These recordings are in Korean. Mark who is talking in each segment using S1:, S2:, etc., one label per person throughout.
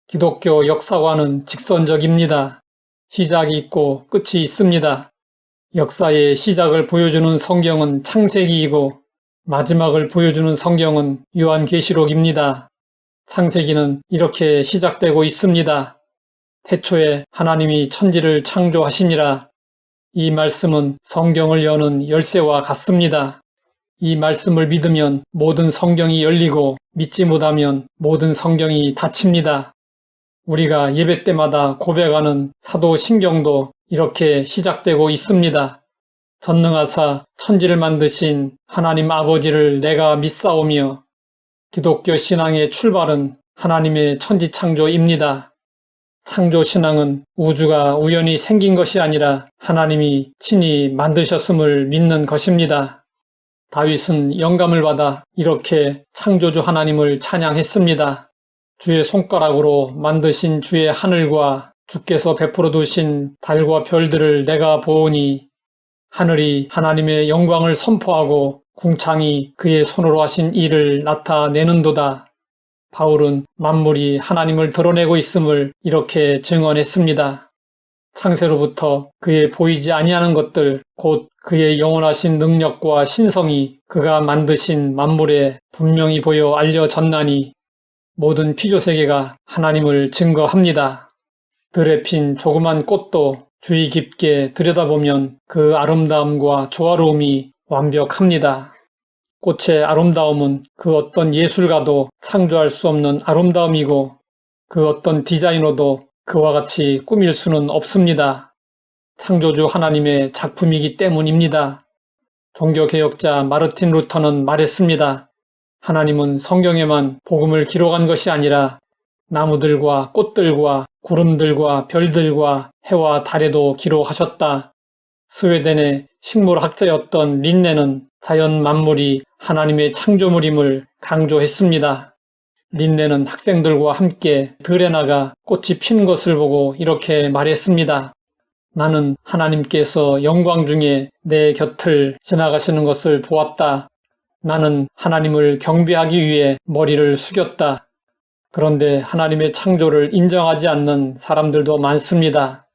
S1: 기독교 역사관은 직선적입니다. 시작이 있고 끝이 있습니다. 역사의 시작을 보여주는 성경은 창세기이고 마지막을 보여주는 성경은 요한계시록입니다. 창세기는 이렇게 시작되고 있습니다. 태초에 하나님이 천지를 창조하시니라. 이 말씀은 성경을 여는 열쇠와 같습니다. 이 말씀을 믿으면 모든 성경이 열리고 믿지 못하면 모든 성경이 닫힙니다. 우리가 예배 때마다 고백하는 사도신경도 이렇게 시작되고 있습니다. 전능하사 천지를 만드신 하나님 아버지를 내가 믿사오며. 기독교 신앙의 출발은 하나님의 천지창조입니다. 창조신앙은 우주가 우연히 생긴 것이 아니라 하나님이 친히 만드셨음을 믿는 것입니다. 다윗은 영감을 받아 이렇게 창조주 하나님을 찬양했습니다. 주의 손가락으로 만드신 주의 하늘과 주께서 베풀어 두신 달과 별들을 내가 보오니 하늘이 하나님의 영광을 선포하고 궁창이 그의 손으로 하신 일을 나타내는도다. 바울은 만물이 하나님을 드러내고 있음을 이렇게 증언했습니다. 창세로부터 그의 보이지 아니하는 것들, 곧 그의 영원하신 능력과 신성이 그가 만드신 만물에 분명히 보여 알려졌나니 모든 피조세계가 하나님을 증거합니다. 들에 핀 조그만 꽃도 주의 깊게 들여다보면 그 아름다움과 조화로움이 완벽합니다. 꽃의 아름다움은 그 어떤 예술가도 창조할 수 없는 아름다움이고 그 어떤 디자이너도 그와 같이 꾸밀 수는 없습니다. 창조주 하나님의 작품이기 때문입니다. 종교개혁자 마르틴 루터는 말했습니다. 하나님은 성경에만 복음을 기록한 것이 아니라 나무들과 꽃들과 구름들과 별들과 해와 달에도 기록하셨다. 스웨덴의 식물학자였던 린네는 자연 만물이 하나님의 창조물임을 강조했습니다. 린네는 학생들과 함께 들에 나가 꽃이 핀 것을 보고 이렇게 말했습니다. 나는 하나님께서 영광 중에 내 곁을 지나가시는 것을 보았다. 나는 하나님을 경배하기 위해 머리를 숙였다. 그런데 하나님의 창조를 인정하지 않는 사람들도 많습니다.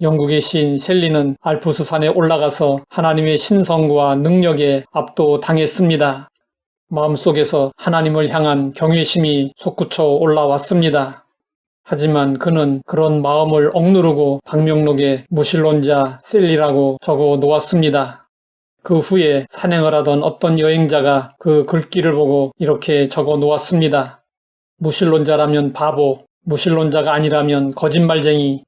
S1: 영국의 시인 셀리는 알프스산에 올라가서 하나님의 신성과 능력에 압도당했습니다. 마음속에서 하나님을 향한 경외심이 솟구쳐 올라왔습니다. 하지만 그는 그런 마음을 억누르고 방명록에 무신론자 셀리라고 적어 놓았습니다. 그 후에 산행을 하던 어떤 여행자가 그 글귀를 보고 이렇게 적어 놓았습니다. 무신론자라면 바보, 무신론자가 아니라면 거짓말쟁이.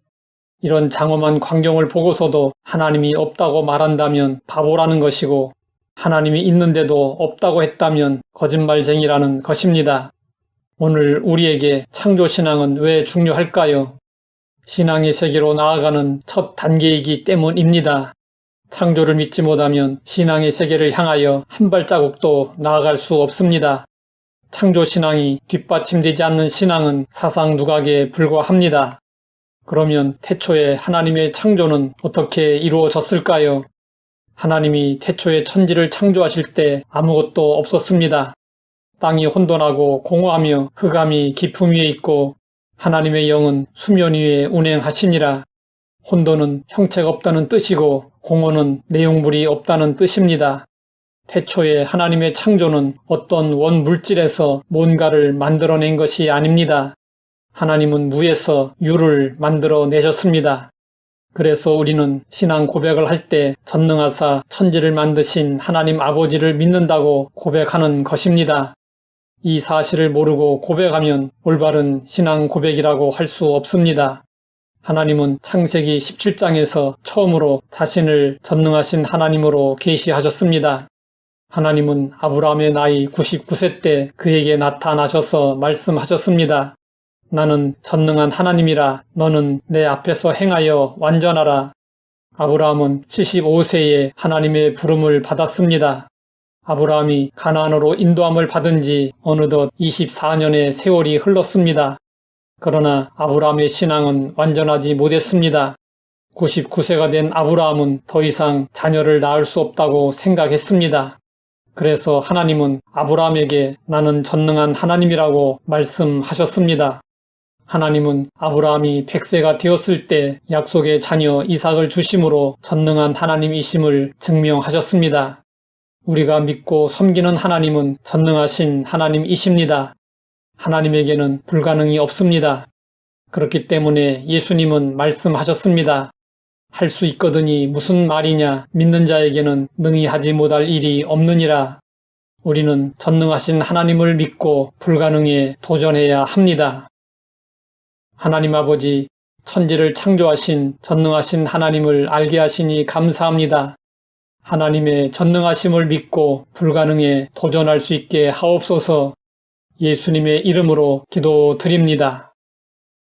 S1: 이런 장엄한 광경을 보고서도 하나님이 없다고 말한다면 바보라는 것이고 하나님이 있는데도 없다고 했다면 거짓말쟁이라는 것입니다. 오늘 우리에게 창조신앙은 왜 중요할까요? 신앙의 세계로 나아가는 첫 단계이기 때문입니다. 창조를 믿지 못하면 신앙의 세계를 향하여 한 발자국도 나아갈 수 없습니다. 창조신앙이 뒷받침되지 않는 신앙은 사상 누각에 불과합니다. 그러면 태초에 하나님의 창조는 어떻게 이루어졌을까요? 하나님이 태초에 천지를 창조하실 때 아무것도 없었습니다. 땅이 혼돈하고 공허하며 흑암이 깊음 위에 있고 하나님의 영은 수면 위에 운행하시니라. 혼돈은 형체가 없다는 뜻이고 공허는 내용물이 없다는 뜻입니다. 태초에 하나님의 창조는 어떤 원물질에서 뭔가를 만들어낸 것이 아닙니다. 하나님은 무에서 유를 만들어내셨습니다. 그래서 우리는 신앙 고백을 할 때 전능하사 천지를 만드신 하나님 아버지를 믿는다고 고백하는 것입니다. 이 사실을 모르고 고백하면 올바른 신앙 고백이라고 할 수 없습니다. 하나님은 창세기 17장에서 처음으로 자신을 전능하신 하나님으로 계시하셨습니다. 하나님은 아브라함의 나이 99세 때 그에게 나타나셔서 말씀하셨습니다. 나는 전능한 하나님이라. 너는 내 앞에서 행하여 완전하라. 아브라함은 75세에 하나님의 부름을 받았습니다. 아브라함이 가나안으로 인도함을 받은 지 어느덧 24년의 세월이 흘렀습니다. 그러나 아브라함의 신앙은 완전하지 못했습니다. 99세가 된 아브라함은 더 이상 자녀를 낳을 수 없다고 생각했습니다. 그래서 하나님은 아브라함에게 나는 전능한 하나님이라고 말씀하셨습니다. 하나님은 아브라함이 100세가 되었을 때 약속의 자녀 이삭을 주심으로 전능한 하나님이심을 증명하셨습니다. 우리가 믿고 섬기는 하나님은 전능하신 하나님이십니다. 하나님에게는 불가능이 없습니다. 그렇기 때문에 예수님은 말씀하셨습니다. 할 수 있거든이 무슨 말이냐, 믿는 자에게는 능히 하지 못할 일이 없느니라. 우리는 전능하신 하나님을 믿고 불가능에 도전해야 합니다. 하나님 아버지, 천지를 창조하신 전능하신 하나님을 알게 하시니 감사합니다. 하나님의 전능하심을 믿고 불가능에 도전할 수 있게 하옵소서. 예수님의 이름으로 기도드립니다.